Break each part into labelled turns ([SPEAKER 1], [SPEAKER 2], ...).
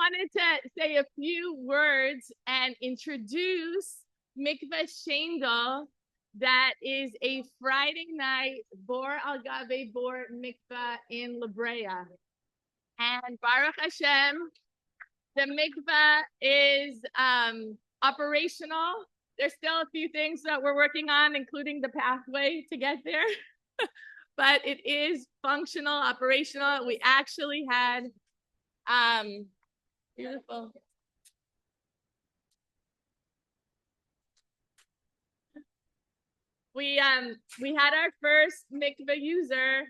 [SPEAKER 1] wanted to say a few words and introduce Mikvah Shaindel. That is a Friday night Bor Al Gabe Bor Mikvah in La Brea. And Baruch Hashem, the Mikvah is operational. There's still a few things that we're working on, including the pathway to get there. But it is functional, operational. We actually had beautiful. We had our first mikvah user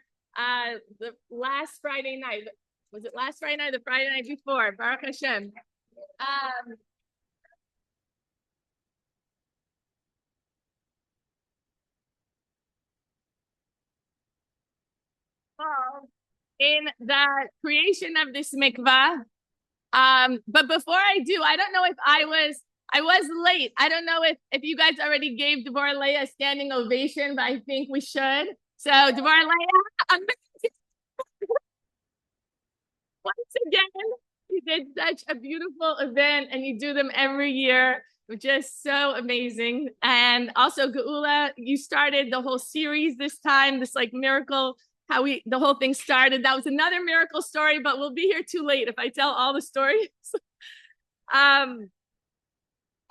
[SPEAKER 1] the last Friday night. Was it last Friday night? The Friday night before? Baruch Hashem. In the creation of this mikvah. But before I do, I don't know if I was late. I don't know if you guys already gave Devorah Leah a standing ovation, but I think we should. So Devorah Leah, once again, you did such a beautiful event, and you do them every year. Just so amazing. And also Geula, you started the whole series this time, this like miracle, how the whole thing started. That was another miracle story, but we'll be here too late if I tell all the stories.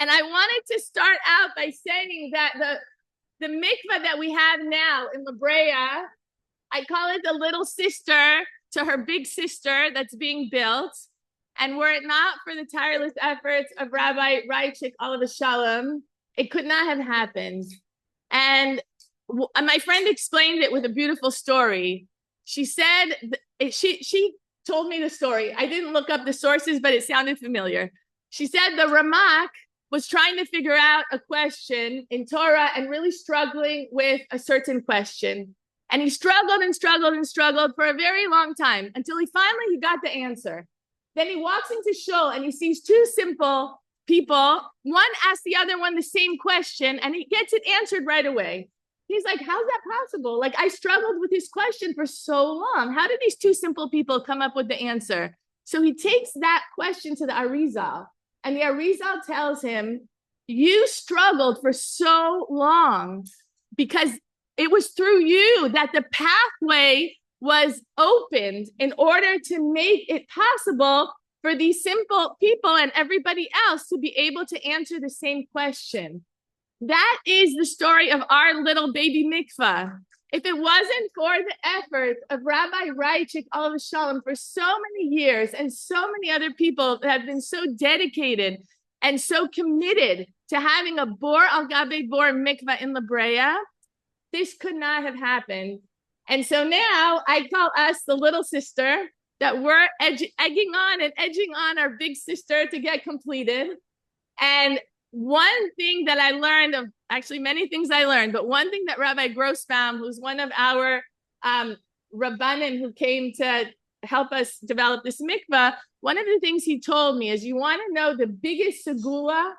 [SPEAKER 1] And I wanted to start out by saying that the mikvah that we have now in La Brea, I call it the little sister to her big sister that's being built. And were it not for the tireless efforts of Rabbi Reichik, Olav Shalom, it could not have happened. And my friend explained it with a beautiful story. She said, she told me the story. I didn't look up the sources, but it sounded familiar. She said the Ramak was trying to figure out a question in Torah and really struggling with a certain question. And he struggled and struggled and struggled for a very long time until he finally got the answer. Then he walks into shul and he sees two simple people. One asks the other one the same question and he gets it answered right away. He's like, how's that possible? Like, I struggled with this question for so long. How did these two simple people come up with the answer? So he takes that question to the Arizal, and the Arizal tells him, you struggled for so long because it was through you that the pathway was opened in order to make it possible for these simple people and everybody else to be able to answer the same question. That is the story of our little baby mikvah. If it wasn't for the efforts of Rabbi Reichik, Olav Shalom, for so many years, and so many other people that have been so dedicated and so committed to having a Bor Al Gabe Bor mikvah in La Brea, this could not have happened. And so now I call us the little sister, that we're egging on and edging on our big sister to get completed. And one thing that I learned, of actually many things I learned, but one thing that Rabbi Grossbaum, who's one of our Rabbanim who came to help us develop this mikvah, one of the things he told me is, you want to know the biggest segula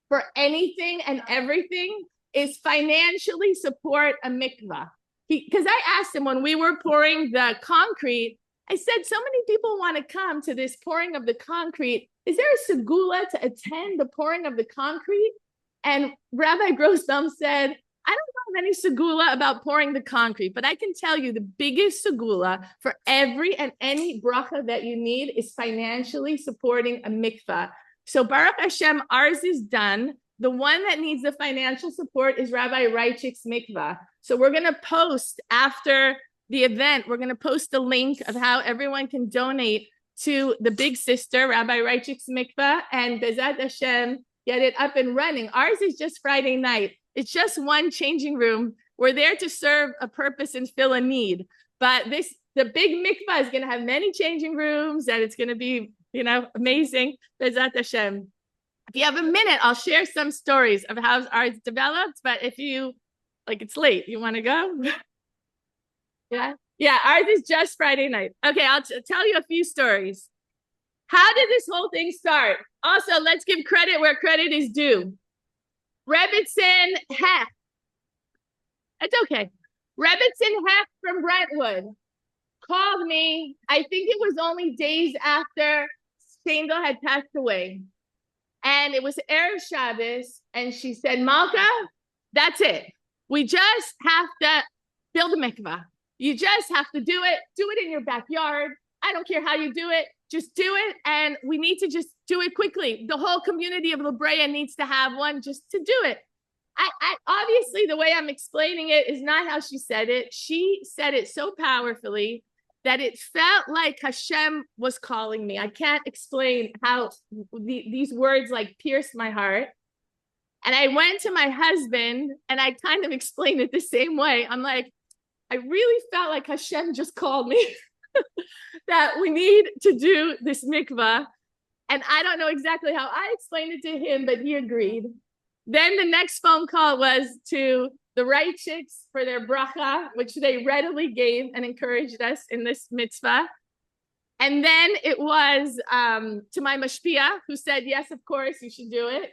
[SPEAKER 1] for anything and everything is financially support a mikvah. Because I asked him when we were pouring the concrete, I said, so many people want to come to this pouring of the concrete. Is there a segula to attend the pouring of the concrete? And Rabbi Grossbaum said, I don't know of any segula about pouring the concrete, but I can tell you the biggest segula for every and any bracha that you need is financially supporting a mikvah. So Baruch Hashem, ours is done. The one that needs the financial support is Rabbi Reichik's mikvah. So we're going to post after the event, we're going to post the link of how everyone can donate to the big sister, Rabbi Reichik's mikvah, and Bezat Hashem, get it up and running. Ours is just Friday night. It's just one changing room. We're there to serve a purpose and fill a need. But the big mikvah is going to have many changing rooms, and it's going to be, amazing. Bezat Hashem. If you have a minute, I'll share some stories of how ours developed. But if you, it's late, you want to go? Yeah, ours is just Friday night. Okay, I'll tell you a few stories. How did this whole thing start? Also, let's give credit where credit is due. Rebbitzin Heck. It's okay. Rebbitzin Heck from Brentwood called me. I think it was only days after Shaindel had passed away. And it was Erev Shabbos. And she said, Malka, that's it. We just have to build a mikvah. You just have to do it in your backyard. I don't care how you do it, just do it. And we need to just do it quickly. The whole community of La Brea needs to have one just to do it. I obviously, the way I'm explaining it is not how she said it. She said it so powerfully that it felt like Hashem was calling me. I can't explain how these words like pierced my heart. And I went to my husband and I kind of explained it the same way. I'm like, I really felt like Hashem just called me that we need to do this mikvah. And I don't know exactly how I explained it to him, but he agreed. Then the next phone call was to the right chicks for their bracha, which they readily gave and encouraged us in this mitzvah. And then it was to my mashpia, who said, yes, of course, you should do it.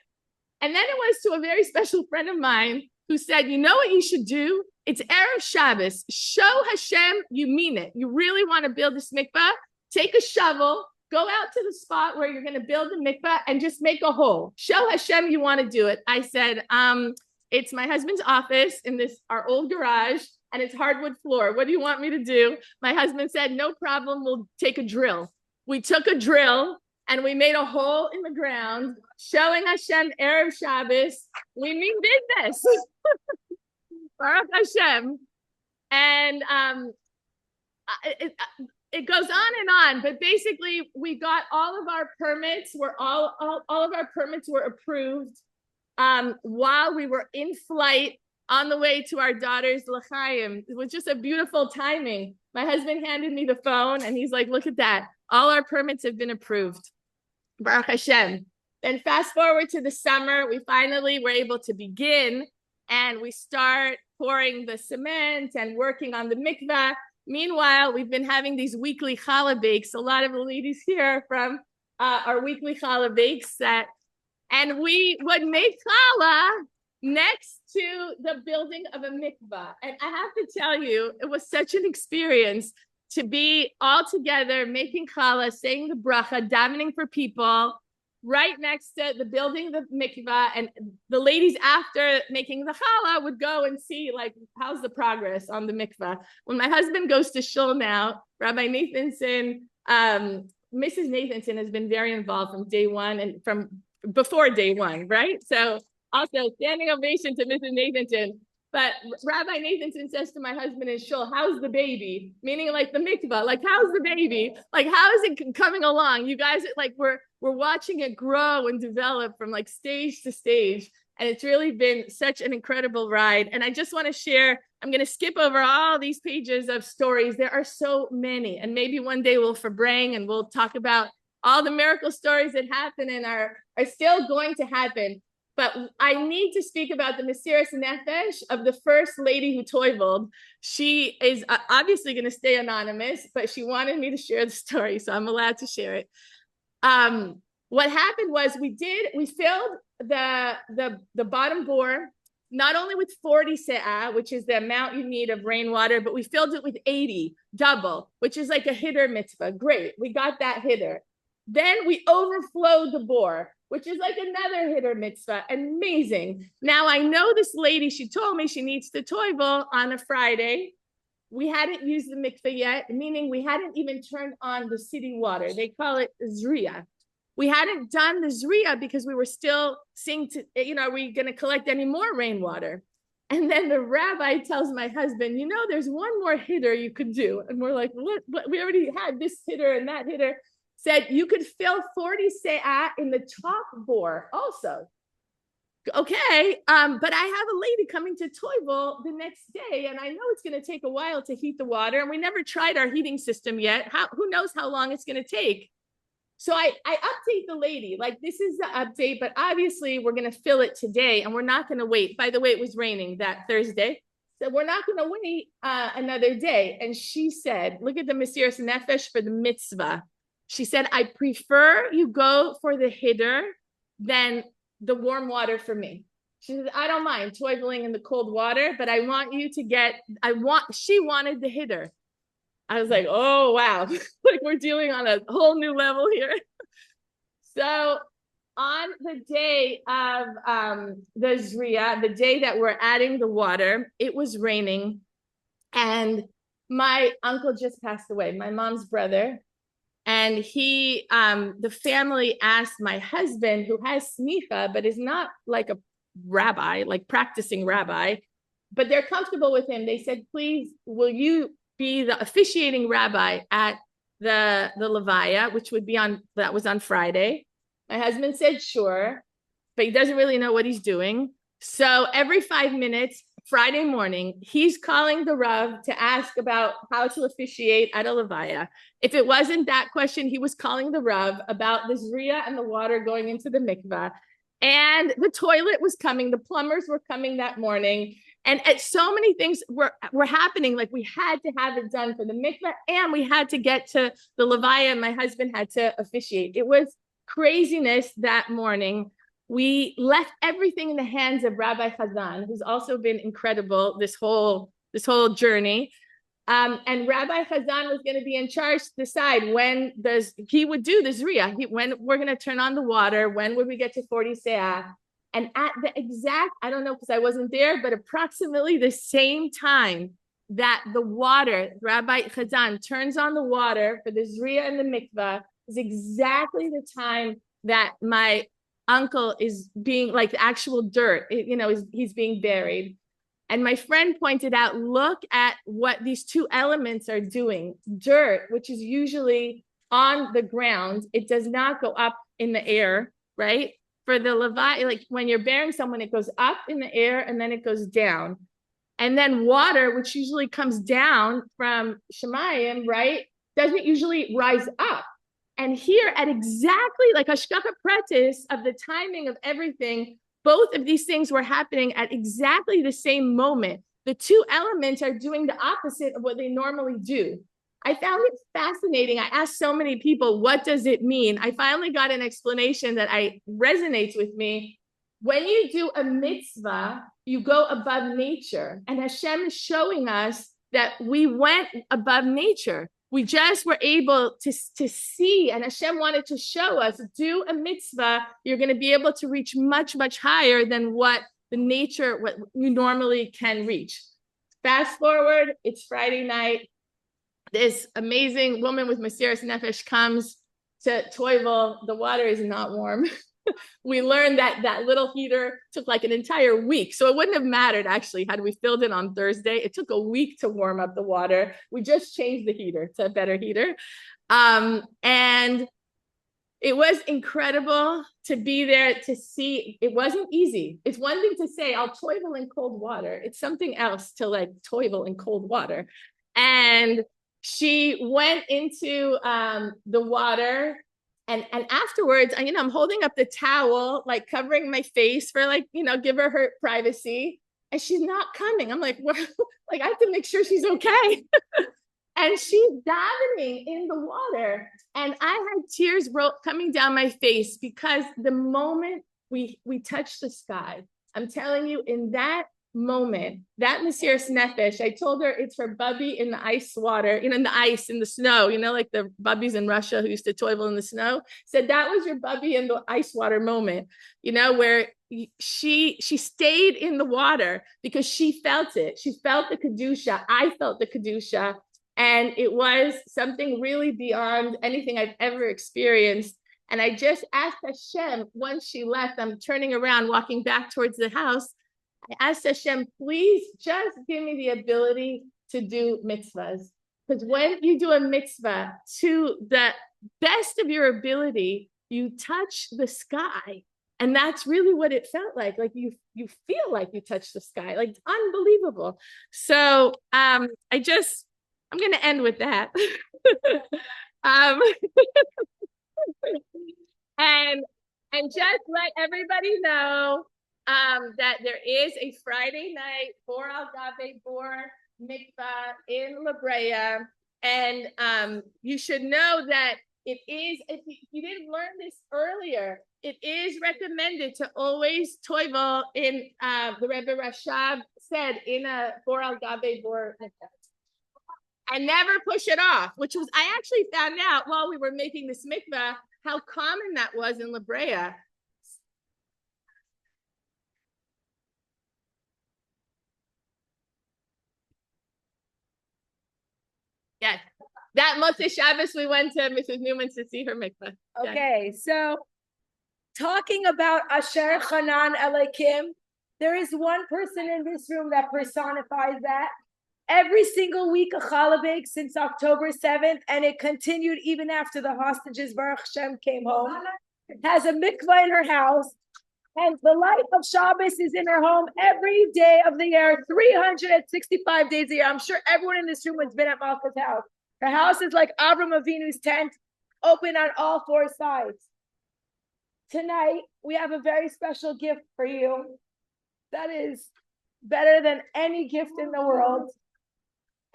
[SPEAKER 1] And then it was to a very special friend of mine who said, you know what you should do? It's Erev Shabbos. Show Hashem you mean it. You really want to build this mikvah? Take a shovel, go out to the spot where you're going to build the mikvah and just make a hole. Show Hashem you want to do it. I said, it's my husband's office in our old garage, and it's hardwood floor. What do you want me to do? My husband said, no problem. We'll take a drill. We took a drill and we made a hole in the ground, showing Hashem Erev Shabbos. We mean business. Baruch Hashem. And it goes on and on, but basically we got all of our permits all of our permits were approved while we were in flight on the way to our daughter's l'chaim. It was just a beautiful timing. My husband handed me the phone and he's like, look at that. All our permits have been approved. Baruch Hashem. Then fast forward to the summer, we finally were able to begin and we start pouring the cement and working on the mikvah. Meanwhile, we've been having these weekly challah bakes. A lot of the ladies here from our weekly challah bakes and we would make challah next to the building of a mikvah. And I have to tell you, it was such an experience to be all together, making challah, saying the bracha, davening for people, right next to the building of the mikvah. And the ladies after making the challah would go and see, like, how's the progress on the mikvah. When my husband goes to shul now, Rabbi Nathanson, Mrs. Nathanson has been very involved from day one and from before day one, right? So also standing ovation to Mrs. Nathanson. But Rabbi Nathanson says to my husband in shul, how's the baby? Meaning like the mikvah, like how's the baby? Like how is it coming along? You guys, like we're watching it grow and develop from like stage to stage. And it's really been such an incredible ride. And I just want to share, I'm going to skip over all these pages of stories. There are so many. And maybe one day we'll forbrang and we'll talk about all the miracle stories that happen and are still going to happen. But I need to speak about the Mesiras Nefesh of the first lady who toiveled. She is obviously going to stay anonymous, but she wanted me to share the story, so I'm allowed to share it. What happened was we filled the bottom bore, not only with 40 se'ah, which is the amount you need of rainwater, but we filled it with 80, double, which is like a hitter mitzvah. Great, we got that hitter. Then we overflowed the bore, which is like another hitter mitzvah. Amazing. Now I know this lady, she told me she needs to toivel on a Friday. We hadn't used the mikveh yet, meaning we hadn't even turned on the city water. They call it zriya. We hadn't done the zriya because we were still seeing, are we going to collect any more rainwater? And then the rabbi tells my husband, there's one more hitter you could do. And we're like, what? We already had this hitter and that hitter. Said you could fill 40 se'ah in the top bore also. Okay, but I have a lady coming to toivel the next day, and I know it's going to take a while to heat the water, and we never tried our heating system yet. Who knows how long it's going to take? So I update the lady, like this is the update, but obviously we're going to fill it today, and we're not going to wait. By the way, it was raining that Thursday. So we're not going to wait another day. And she said, look at the Mesiras Nefesh for the mitzvah. She said, I prefer you go for the hitter than the warm water for me. She said, I don't mind toiveling in the cold water, but I want you to she wanted the hitter. I was like, oh, wow. Like we're dealing on a whole new level here. So on the day of the Zriya, the day that we're adding the water, it was raining. And my uncle just passed away, my mom's brother. And the family asked my husband, who has smicha, but is not like a rabbi, like practicing rabbi, but they're comfortable with him. They said, please, will you be the officiating rabbi at the Levaya, which that was on Friday. My husband said, sure, but he doesn't really know what he's doing. So every 5 minutes, Friday morning, he's calling the Rav to ask about how to officiate at a Levaya. If it wasn't that question, he was calling the Rav about the Zriya and the water going into the mikvah. And the toilet was coming. The plumbers were coming that morning. And so many things were happening. Like we had to have it done for the mikvah, and we had to get to the Levaya, and my husband had to officiate. It was craziness that morning. We left everything in the hands of Rabbi Chazan, who's also been incredible this whole journey. And Rabbi Chazan was going to be in charge to decide when he would do the Zriya, when we're going to turn on the water, when would we get to 40 Seah. And at the exact, I don't know because I wasn't there, but approximately the same time that the water, Rabbi Chazan turns on the water for the Zriya and the mikvah, is exactly the time that my uncle is being, like, the actual dirt, he's being buried. And my friend pointed out, look at what these two elements are doing. Dirt, which is usually on the ground, it does not go up in the air, right? For the Levi, like when you're burying someone, it goes up in the air and then it goes down. And then water, which usually comes down from Shemayim, right, doesn't usually rise up. And here, at exactly like Hashgacha Pratis of the timing of everything, both of these things were happening at exactly the same moment. The two elements are doing the opposite of what they normally do. I found it fascinating. I asked so many people, what does it mean? I finally got an explanation that resonates with me. When you do a mitzvah, you go above nature. And Hashem is showing us that we went above nature. We just were able to see, and Hashem wanted to show us, do a mitzvah, you're going to be able to reach much, much higher than what you normally can reach. Fast forward, it's Friday night. This amazing woman with Mesiras Nefesh comes to Toivel. The water is not warm. We learned that little heater took like an entire week. So it wouldn't have mattered, actually, had we filled it on Thursday. It took a week to warm up the water. We just changed the heater to a better heater. And it was incredible to be there to see. It wasn't easy. It's one thing to say, I'll toivel in cold water. It's something else to like toivel in cold water. And she went into the water. And afterwards, I'm holding up the towel, like covering my face for give her privacy. And she's not coming. I'm like, well, like I have to make sure she's okay. And she's davening in the water. And I had tears coming down my face because the moment we touched the sky, I'm telling you, in that moment, that Mesiras Nefesh, I told her it's her bubby in the ice water, in the ice, in the snow, like the bubbies in Russia who used to toivel in the snow, said that was your bubby in the ice water moment, where she stayed in the water because she felt it. She felt the Kedusha. I felt the Kedusha. And it was something really beyond anything I've ever experienced. And I just asked Hashem, once she left, I'm turning around, walking back towards the house. I asked Hashem, please just give me the ability to do mitzvahs. Because when you do a mitzvah to the best of your ability, you touch the sky. And that's really what it felt like. Like you feel like you touch the sky. Like, it's unbelievable. So I'm going to end with that. And just let everybody know that there is a Friday night for Al Gabe Bor Mikvah in La Brea. And you should know that it is, if you didn't learn this earlier, it is recommended to always toivel in, the Rebbe Rashab said, in a for Al Gabe Bor Mikvah. And never push it off, which was, I actually found out while we were making this mikvah, how common that was in La Brea. Yes. That Motzei Shabbos, we went to Mrs. Newman's to see her mikvah.
[SPEAKER 2] Okay, yes. So talking about Asher Chanan Elokim, there is one person in this room that personifies that. Every single week of Chalabek since October 7th, and it continued even after the hostages, Baruch Hashem, came home, has a mikvah in her house, and the light of Shabbos is in her home every day of the year, 365 days a year. I'm sure everyone in this room has been at Malka's house. Her house is like Avram Avinu's tent, open on all four sides. Tonight, we have a very special gift for you that is better than any gift in the world.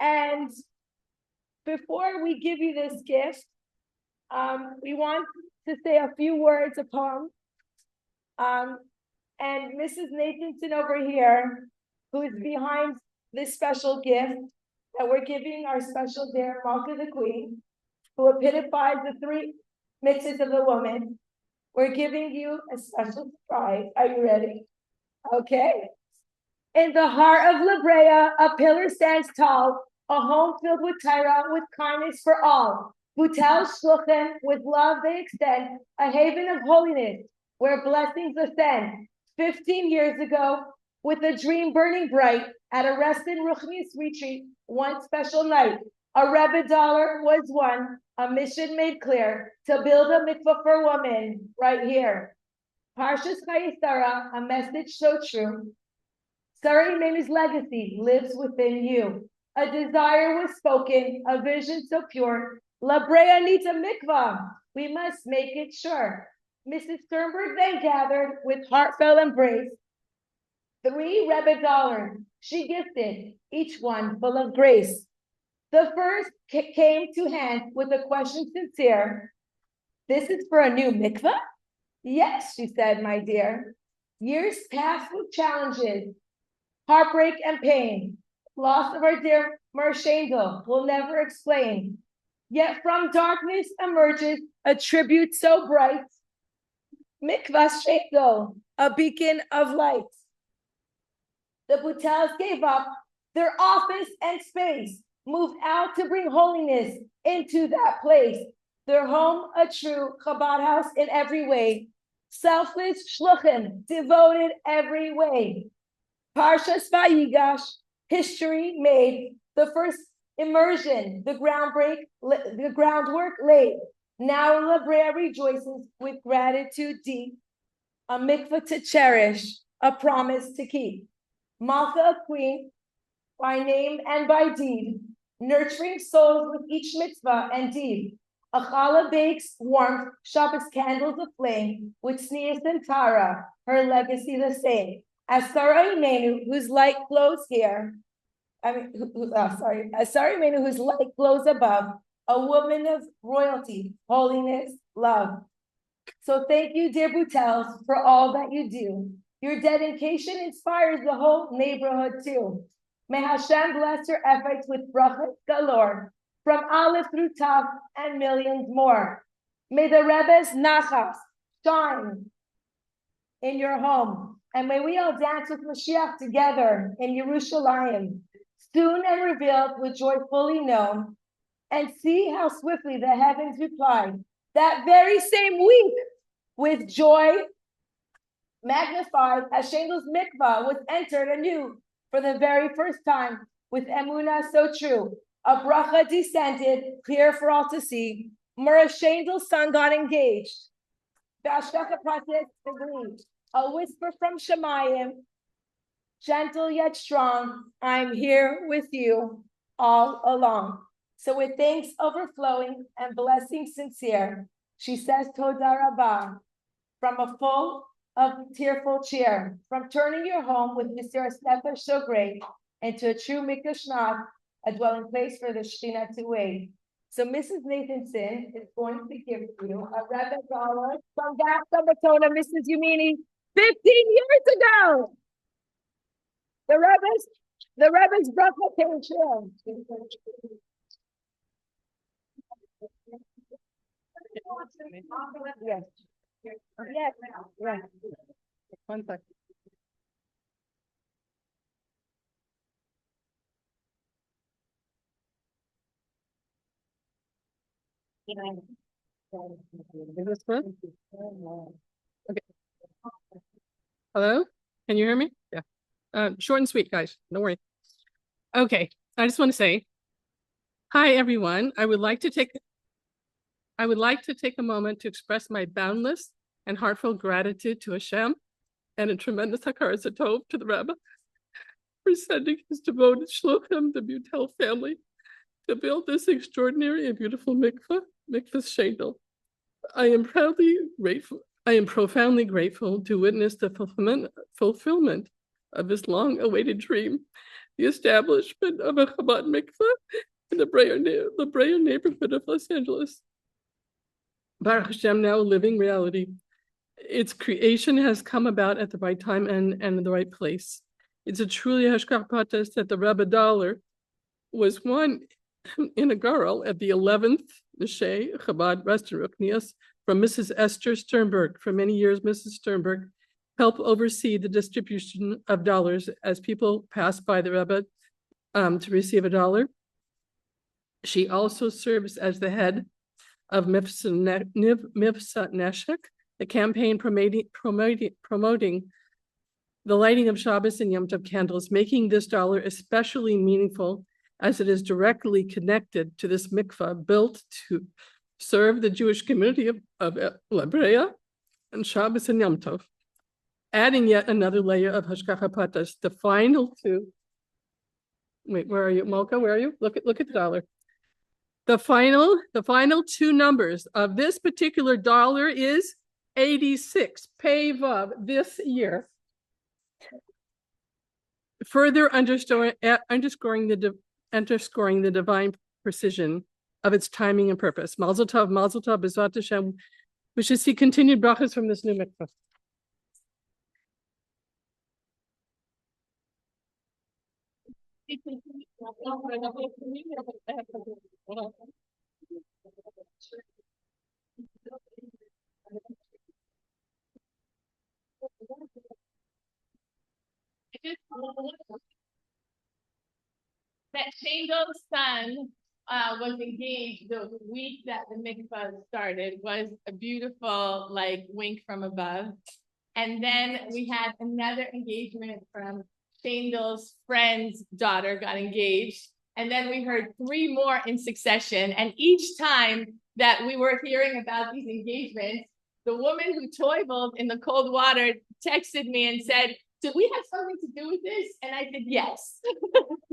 [SPEAKER 2] And before we give you this gift, we want to say a few words, a poem. And Mrs. Nathanson over here, who is behind this special gift that we're giving our special dear Malka the Queen, who epitomizes the three mitzvahs of the woman, we're giving you a special surprise. Are you ready? Okay. In the heart of La Brea, a pillar stands tall, a home filled with Torah, with kindness for all. Butel Shluchen, with love they extend, a haven of holiness, where blessings ascend. 15 years ago, with a dream burning bright, at a rest in Ruchni's retreat, one special night, a Rebbe dollar was won, a mission made clear, to build a mikvah for women, right here. Parshas Chayei, a message so true. Sarah Imeinu's legacy lives within you. A desire was spoken, a vision so pure. La Brea needs a mikvah. We must make it sure. Mrs. Sternberg then gathered with heartfelt embrace 3 Rebbe dollars she gifted, each one full of grace. The first came to hand with a question sincere. This is for a new mikvah? Yes, she said, my dear. Years passed with challenges, heartbreak and pain. Loss of our dear Shaindel will never explain. Yet from darkness emerges a tribute so bright. Mikvah Shaindel, a beacon of light. The Butels gave up their office and space, moved out to bring holiness into that place. Their home, a true Chabad house in every way. Selfless shluchim, devoted every way. Parshas Vayigash, history made. The first immersion, the groundwork laid. Now La Brea rejoices with gratitude deep. A mikvah to cherish, a promise to keep. Malka, a queen, by name and by deed, nurturing souls with each mitzvah and deed. A challah bakes warmth, Shabbos candles aflame, with sneers and Tara, her legacy the same. As Sarah Imenu, whose light glows here, as Sarah Imenu, whose light glows above, a woman of royalty, holiness, love. So thank you, dear Butels, for all that you do. Your dedication inspires the whole neighborhood too. May Hashem bless your efforts with brachas galore, from Aleph through Tav and millions more. May the Rebbe's nachas shine in your home, and may we all dance with Mashiach together in Yerushalayim, soon and revealed with joy fully known, and see how swiftly the heavens replied that very same week with joy magnified as Shaindel's mikvah was entered anew for the very first time with emunah so true. A bracha descended, clear for all to see. Mura Shaindel's son got engaged. A whisper from Shemayim, gentle yet strong, I'm here with you all along. So with thanks overflowing and blessings sincere, she says Toda Rabbah, from a full of tearful cheer, from turning your home with Mr. Nefesh so great into a true Mikdash, a dwelling place for the Shekhinah to wait. So Mrs. Nathanson is going to give you a Rebbe dollar from Gafta Batona, Mrs. Yumini, 15 years ago. The Rebbe's bracha came true. Yes. Yes. Yes.
[SPEAKER 3] One second. Is this good? Okay. Hello? Can you hear me? Yeah. Short and sweet, guys. Don't worry. Okay. I just want to say, hi, everyone. I would like to take a moment to express my boundless and heartfelt gratitude to Hashem and a tremendous hakaras hatov to the Rebbe for sending his devoted shluchim, the Butel family, to build this extraordinary and beautiful mikvah, Shaindel. I am profoundly grateful to witness the fulfillment of this long-awaited dream, the establishment of a Chabad mikvah in the Brea neighborhood of Los Angeles. Baruch Hashem, now a living reality. Its creation has come about at the right time and in the right place. It's a truly hashkach pratis that the Rebbe Dollar was one inaugural at the 11th Neshei Chabad restaurant from Mrs. Esther Sternberg. For many years, Mrs. Sternberg helped oversee the distribution of dollars as people passed by the Rebbe to receive a dollar. She also serves as the head of Mikvah Neshek, the campaign promoting the lighting of Shabbos and Yom Tov candles, making this dollar especially meaningful as it is directly connected to this mikvah built to serve the Jewish community of La Brea and Shabbos and Yom Tov, adding yet another layer of hashgacha pratis. The final two. Wait, where are you, Malka? Where are you? Look at the dollar. The final two numbers of this particular dollar is 86, pei vav, this year. Further underscoring the divine precision of its timing and purpose. Mazel tov, B'ezrat Hashem. We should see continued brachas from this new mikvah.
[SPEAKER 1] That Shaindel's son was engaged the week that the mikvah started was a beautiful wink from above. And then we had another engagement from Shaindel's friend's daughter got engaged. And then we heard three more in succession. And each time that we were hearing about these engagements, the woman who toiveled in the cold water texted me and said, "Do we have something to do with this?" And I said, yes.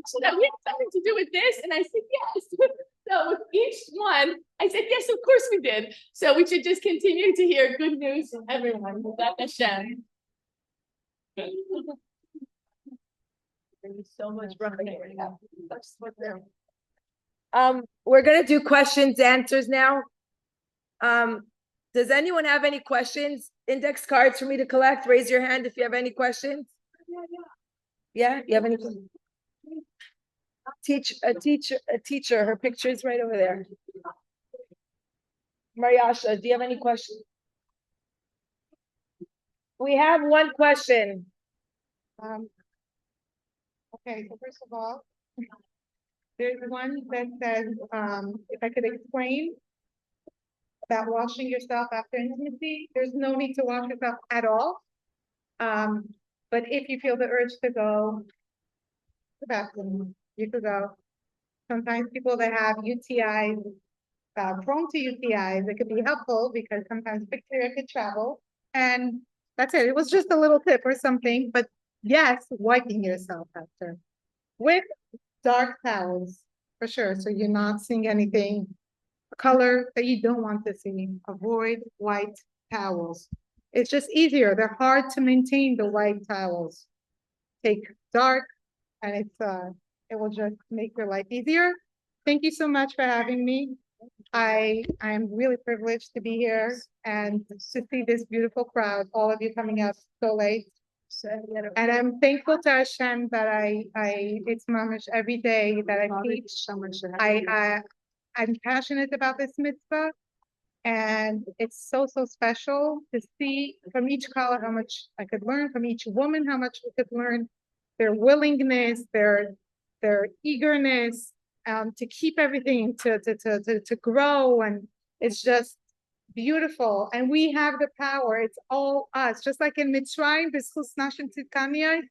[SPEAKER 1] So we have something to do with this? And I said, yes. So with each one, I said, yes, of course we did. So we should just continue to hear good news from everyone. Hashem.
[SPEAKER 2] Thank you so much, we're gonna do questions, answers now. Does anyone have any questions? Index cards for me to collect? Raise your hand if you have any questions. Yeah, you have any questions? A teacher, her picture is right over there. Mariasha, do you have any questions? We have one question.
[SPEAKER 4] Okay, so first of all, there's one that says, if I could explain about washing yourself after intimacy, there's no need to wash yourself at all. But if you feel the urge to go to the bathroom, you could go. Sometimes people that have UTIs, prone to UTIs, it could be helpful because sometimes bacteria could travel. And that's it. It was just a little tip or something, but yes, wiping yourself after with dark towels for sure. So you're not seeing anything, a color that you don't want to see. Avoid white towels. It's just easier. They're hard to maintain, the white towels. Take dark, and it will just make your life easier. Thank you so much for having me. I'm really privileged to be here and to see this beautiful crowd, all of you coming out so late. And I'm thankful to Hashem that it's mamish every day that I teach. I'm passionate about this mitzvah, And it's so, so special to see from each color how much I could learn, from each woman how much we could learn, their willingness, their eagerness to keep everything to grow. And it's just beautiful. And we have the power. It's all us. Just like in Mitzrayim, B'zchus Nashim Tzidkaniyah,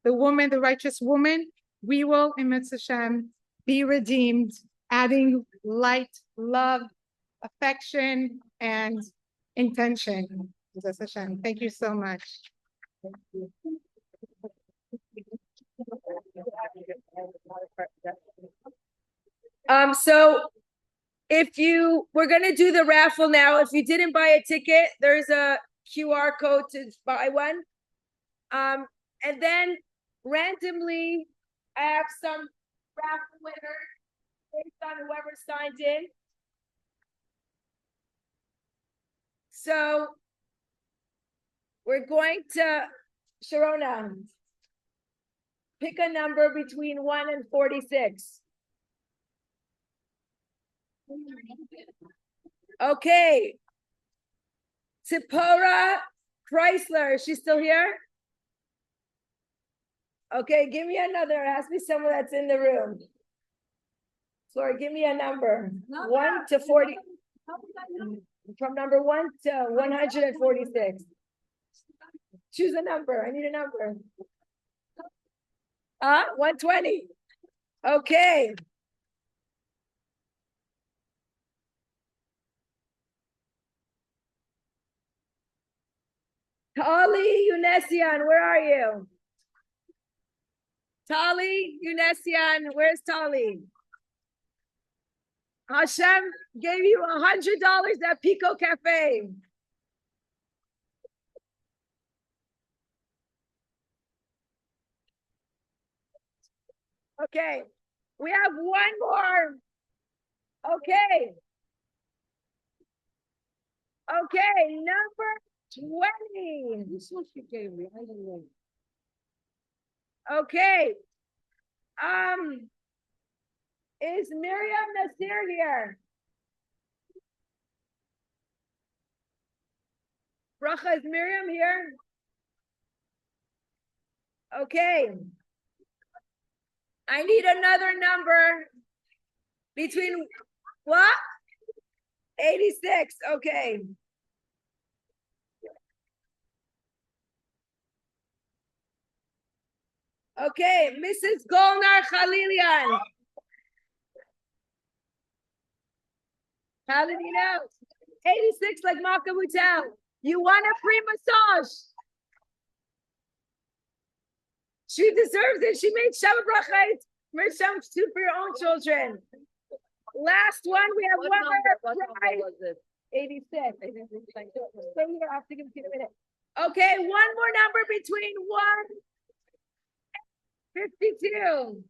[SPEAKER 4] the woman, the righteous woman, we will, in Mitzvah Hashem, be redeemed, adding light, love, affection, and intention. Mitzvah Hashem. Thank you so much.
[SPEAKER 2] So we're gonna do the raffle now. If you didn't buy a ticket, there's a QR code to buy one. And then randomly, I have some raffle winners based on whoever signed in. So we're going to, Sharona, pick a number between 1 and 46. Okay. Tipora Chrysler, is she still here? Okay, give me another. It has to be someone that's in the room. Sorry, give me a number. 1 to 40. From number 1 to 146. Choose a number. I need a number. 120. Okay. Tali Unesian, where are you? Tali Unesian, where's Tali? Hashem gave you $100 at Pico Cafe. Okay, we have one more. Okay. Okay, number 20. This is what she gave me. I don't know. Okay. Is Miriam Nasir here? Bracha, is Miriam here? Okay. I need another number between what? 86. Okay. Okay, Mrs. Golnar Khalilian. How did you know? 86 like Malka Mutel. You want a free massage. She deserves it. She made Shabbat Brachait. Made Shabbat food for your own children. Last one, we have one more prize. 86. Stay here, I have to give you a minute. Okay, one more number between 1 and 52.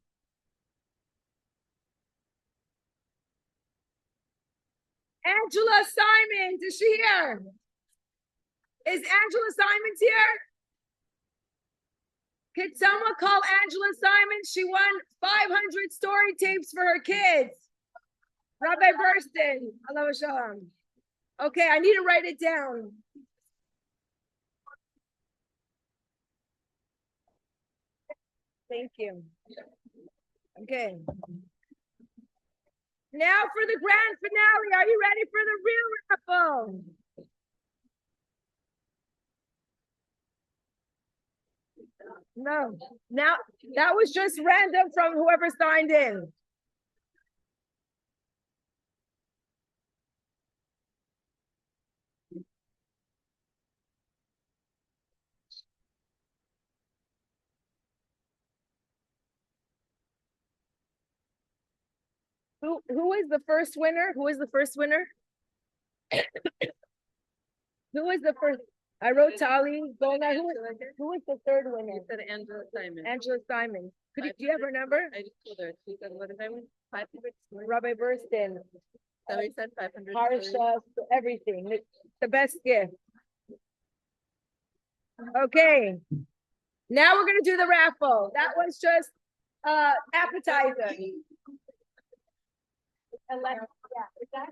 [SPEAKER 2] Angela Simons, is she here? Is Angela Simons here? Could someone call Angela Simons? She won 500 story tapes for her kids. Rabbi Burston, Allahu Shalom. Okay, I need to write it down. Thank you. Okay. Now for the grand finale. Are you ready for the real raffle? No. Now, that was just random from whoever signed in. Who is the first winner? Who is the first winner? Who is the first? I wrote Tali. Who is the third winner?
[SPEAKER 3] You said Angela Simon.
[SPEAKER 2] Angela Simon. Do you have her number?
[SPEAKER 3] I just told her. She said, what did I win? 500.
[SPEAKER 2] Rabbi Burston.
[SPEAKER 3] Somebody said 500.
[SPEAKER 2] Harsha, everything. The best gift. Okay. Now we're gonna do the raffle. That was just appetizer. Yeah, is that